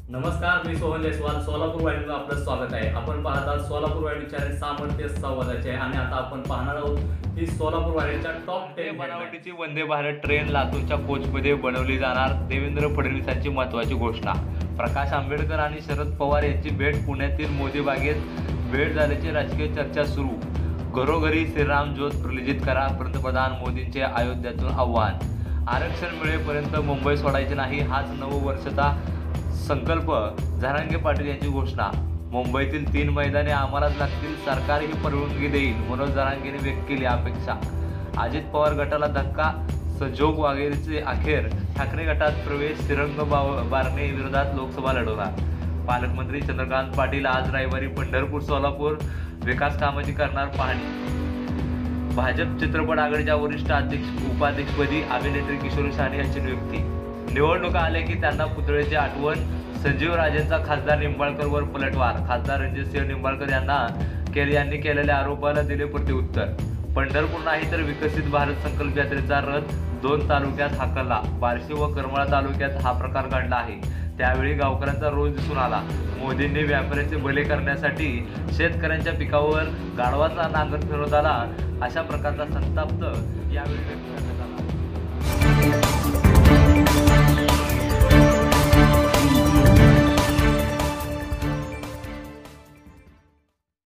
नमस्कार, मी सोहन जयस्वाल. सोलापूर वाहिनीला आपलं स्वागत आहे. आपण पाहत आहात सोलापूर वाहिनी चॅनल सामर्थ्य संवादाचे आणि आता आपण पाहणार आहोत ही सोलापूर वाहिनीच्या टॉप 10 बनावटीची वंदे भारत ट्रेन लातूरच्या कोचमध्ये बनवली जाणार. देवेंद्र फडणवीसांची महत्त्वाची घोषणा. प्रकाश आंबेडकर आणि शरद पवार यांची भेट. पुण्यातील मोदी बागेत भेट झाल्याची राजकीय चर्चा सुरू. घरोघरी श्रीराम ज्योत प्रज्वलित करा. पंतप्रधान मोदींचे अयोध्यातून आव्हान. आरक्षण मिळेपर्यंत मुंबई सोडायचे नाही, हाच नववर्षाचा संकल्प. जरांगे पाटील यांची घोषणा. मुंबईतील 3 मैदाने आम्हालाच लागतील, सरकार ही परवानगी देईल, मनोज जरांगेने व्यक्त केली अपेक्षा. अजित पवार गटाला धक्का. संजोग वाघेरेचे अखेर. ठाकरे गटात प्रवेश. श्रीरंग बारणे विरोधात लोकसभा लढवणार. पालकमंत्री चंद्रकांत पाटील आज रविवारी पंढरपूर सोलापूर विकास कामाची करणार पाहणी. भाजप चित्रपट आघाडीच्या वरिष्ठ उपाध्यक्षपदी अभिनेत्री किशोरी साने यांची नियुक्ती. निवडणुका आल्या की त्यांना पुतळ्याची आठवण. संजीव राजेंचा खासदार निंबाळकरवर पलटवार. खासदार रणजितसिंह निंबाळकर यांनी केलेल्या आरोपाला दिले प्रत्युत्तर. पंढरपूर नाही तर विकसित भारत संकल्प यात्रेचा रथ 2 तालुक्यात हाकलला. बार्शी व करमाळा तालुक्यात हा प्रकार घडला आहे. त्यावेळी गावकऱ्यांचा रोष दिसून आला. मोदींनी व्यापाऱ्याचे भले करण्यासाठी शेतकऱ्यांच्या पिकावर गाढवाचा नांगर फिरवत आला, अशा प्रकारचा संताप्त यावेळी व्यक्त